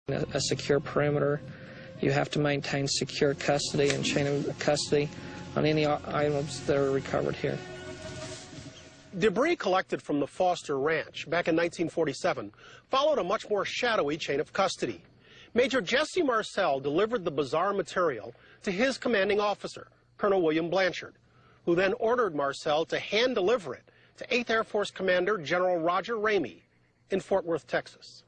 A secure perimeter. You have to maintain secure custody and chain of custody on any items that are recovered here. Debris collected from the Foster Ranch back in 1947 followed a much more shadowy chain of custody. Major Jesse Marcel delivered the bizarre material to his commanding officer, Colonel William Blanchard, who then ordered Marcel to hand deliver it to 8th Air Force Commander General Roger Ramey in Fort Worth, Texas.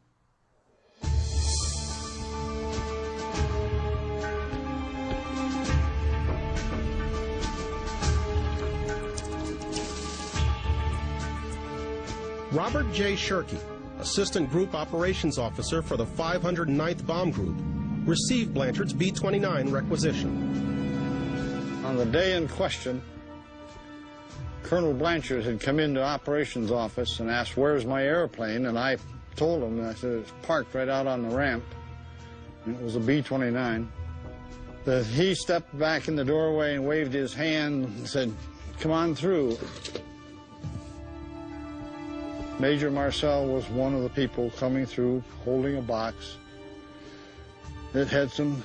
Robert J. Shirkey, Assistant Group Operations Officer for the 509th Bomb Group, received Blanchard's B-29 requisition. On the day in question, Colonel Blanchard had come into operations office and asked, "Where's my airplane?" And I told him, I said, "It's parked right out on the ramp." And it was a B-29. That he stepped back in the doorway and waved his hand and said, "Come on through." Major Marcel was one of the people coming through holding a box. It had some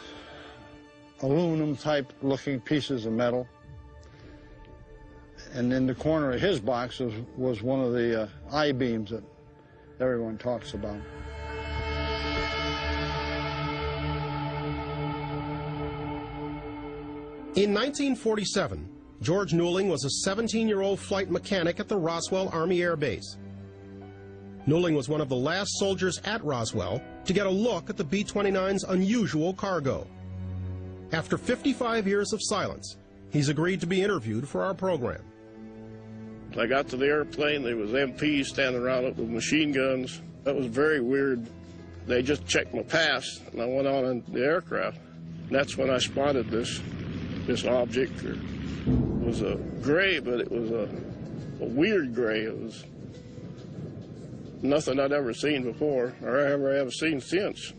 aluminum-type looking pieces of metal. And in the corner of his box was one of the I-beams that everyone talks about. In 1947, George Newling was a 17-year-old flight mechanic at the Roswell Army Air Base. Newling was one of the last soldiers at Roswell to get a look at the B-29's unusual cargo. After 55 years of silence, he's agreed to be interviewed for our program. I got to the airplane, there was MPs standing around it with machine guns. That was very weird. They just checked my pass, and I went on in the aircraft. That's when I spotted this object. It was a gray, but it was a weird gray. It was nothing I'd ever seen before, or ever have seen since.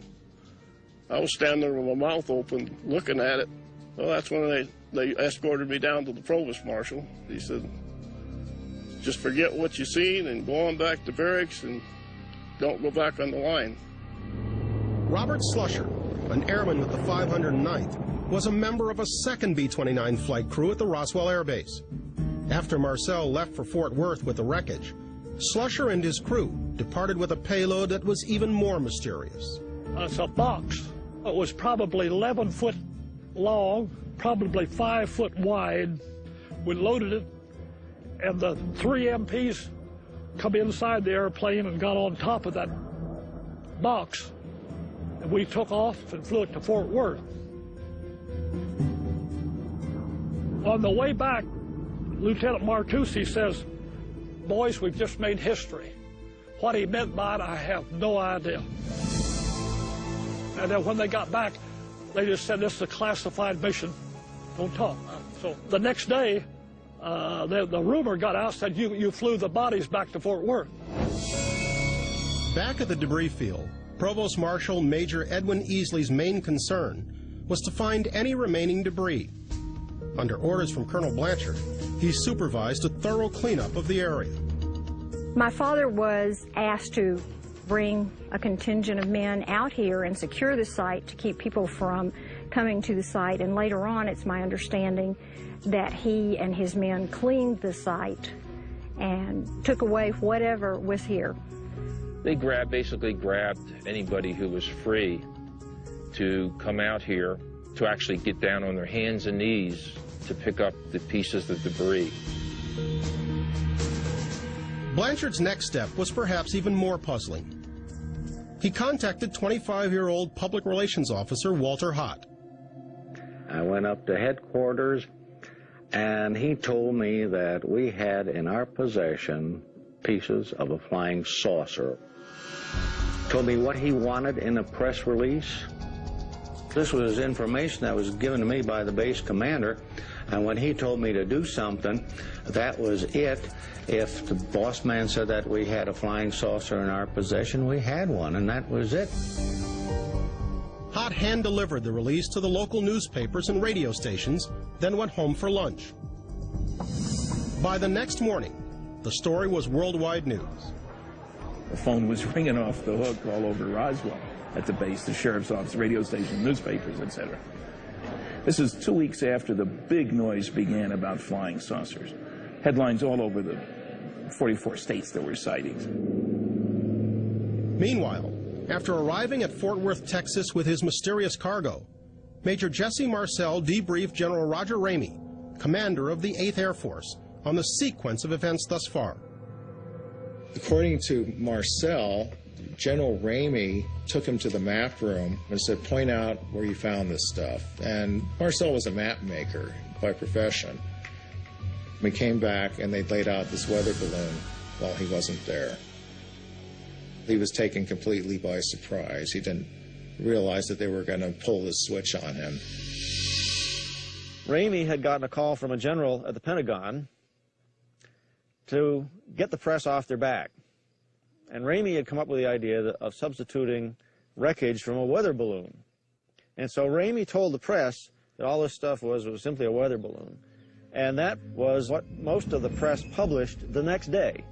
I was standing there with my mouth open, looking at it. Well, that's when they escorted me down to the provost marshal. He said, "Just forget what you seen and go on back to barracks and don't go back on the line." Robert Slusher, an airman with the 509th, was a member of a second B-29 flight crew at the Roswell Air Base. After Marcel left for Fort Worth with the wreckage, Slusher and his crew departed with a payload that was even more mysterious. It's a box. It was probably 11 foot long, probably 5 foot wide. We loaded it, and the 3 MPs come inside the airplane and got on top of that box. And we took off and flew it to Fort Worth. On the way back, Lieutenant Martucci says, "Boys, we've just made history." What he meant by it, I have no idea. And then when they got back, they just said, "This is a classified mission. Don't talk." So the next day, the rumor got out, said you flew the bodies back to Fort Worth. Back at the debris field, Provost Marshal Major Edwin Easley's main concern was to find any remaining debris. Under orders from Colonel Blanchard, he supervised a thorough cleanup of the area. My father was asked to bring a contingent of men out here and secure the site to keep people from coming to the site, and later on it's my understanding that he and his men cleaned the site and took away whatever was here. They basically grabbed anybody who was free to come out here to actually get down on their hands and knees to pick up the pieces of debris. Blanchard's next step was perhaps even more puzzling. He contacted 25-year-old public relations officer Walter Hott. I went up to headquarters, and he told me that we had in our possession pieces of a flying saucer. Told me what he wanted in a press release. This was information that was given to me by the base commander, and when he told me to do something, that was it. If the boss man said that we had a flying saucer in our possession, we had one, and that was it. Hott hand-delivered the release to the local newspapers and radio stations, then went home for lunch. By the next morning, the story was worldwide news. The phone was ringing off the hook all over Roswell. at the base, the sheriff's office, radio station, newspapers, etc. This is 2 weeks after the big noise began about flying saucers. Headlines all over the 44 states there were sightings. Meanwhile, after arriving at Fort Worth, Texas with his mysterious cargo, Major Jesse Marcel debriefed General Roger Ramey, commander of the 8th Air Force, on the sequence of events thus far. According to Marcel, General Ramey took him to the map room and said, point out where you found this stuff. And Marcel was a map maker by profession. We came back and they laid out this weather balloon while he wasn't there. He was taken completely by surprise. He didn't realize that they were going to pull this switch on him. Ramey had gotten a call from a general at the Pentagon to get the press off their back. And Ramey had come up with the idea of substituting wreckage from a weather balloon. And so Ramey told the press that all this stuff was simply a weather balloon. And that was what most of the press published the next day.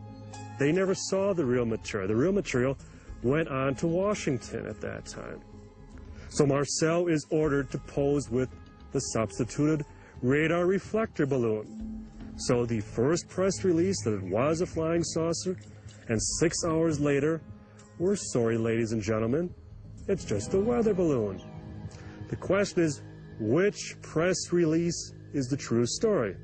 They never saw the real material. The real material went on to Washington at that time. So Marcel is ordered to pose with the substituted radar reflector balloon. So the first press release that it was a flying saucer, and 6 hours later, we're sorry, ladies and gentlemen, it's just a weather balloon. The question is, which press release is the true story?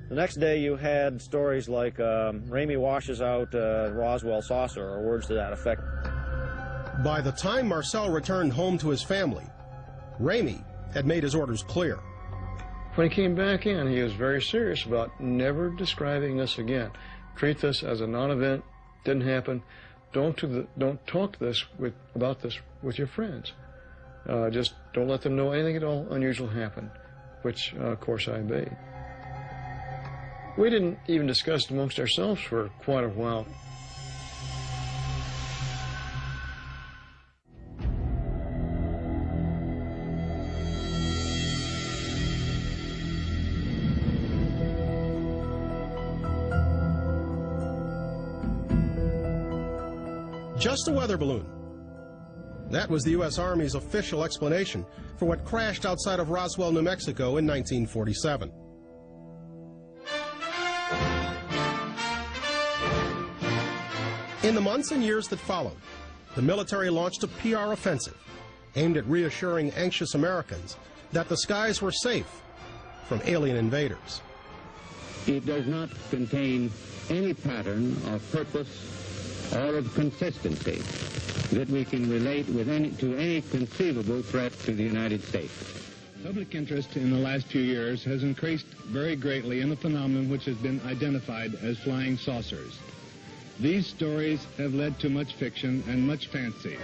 The next day you had stories like Ramey washes out Roswell saucer, or words to that effect. By the time Marcel returned home to his family, Ramey had made his orders clear. When he came back in, he was very serious about never describing this again. Treat this as a non-event, didn't happen. Don't talk about this with your friends. Just don't let them know anything at all unusual happened, which, of course, I obeyed. We didn't even discuss it amongst ourselves for quite a while. Just a weather balloon. That was the U.S. Army's official explanation for what crashed outside of Roswell, New Mexico in 1947. In the months and years that followed, the military launched a PR offensive aimed at reassuring anxious Americans that the skies were safe from alien invaders. It does not contain any pattern of purpose or of consistency that we can relate to any conceivable threat to the United States. Public interest in the last few years has increased very greatly in the phenomenon which has been identified as flying saucers. These stories have led to much fiction and much fancy.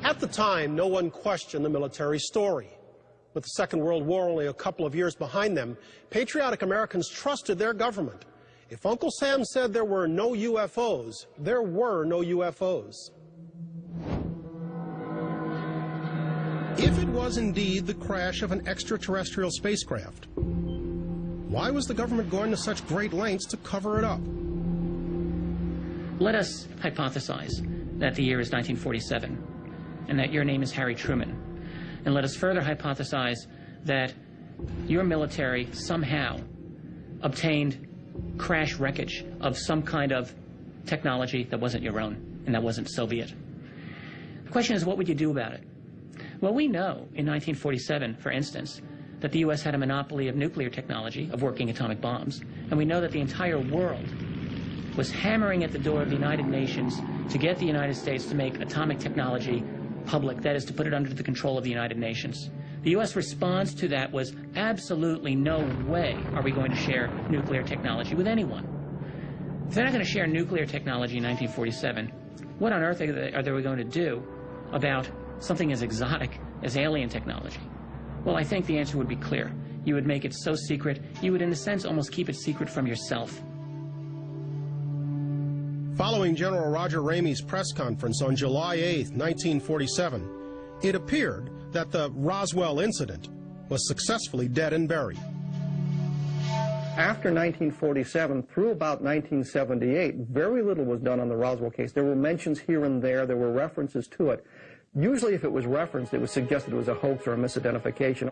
At the time, no one questioned the military story. With the Second World War only a couple of years behind them, patriotic Americans trusted their government. If Uncle Sam said there were no UFOs, there were no UFOs. If it was indeed the crash of an extraterrestrial spacecraft, why was the government going to such great lengths to cover it up? Let us hypothesize that the year is 1947 and that your name is Harry Truman. And let us further hypothesize that your military somehow obtained crash wreckage of some kind of technology that wasn't your own and that wasn't Soviet. The question is, what would you do about it? Well, we know in 1947, for instance, that the U.S. had a monopoly of nuclear technology, of working atomic bombs, and we know that the entire world was hammering at the door of the United Nations to get the United States to make atomic technology public, that is, to put it under the control of the United Nations. The U.S. response to that was absolutely no way are we going to share nuclear technology with anyone. If they're not going to share nuclear technology in 1947, what on earth are they going to do about something as exotic as alien technology? Well, I think the answer would be clear. You would make it so secret, you would in a sense almost keep it secret from yourself. Following General Roger Ramey's press conference on July 8, 1947, it appeared that the Roswell incident was successfully dead and buried. After 1947, through about 1978, very little was done on the Roswell case. There were mentions here and there. There were references to it. Usually, if it was referenced, it was suggested it was a hoax or a misidentification.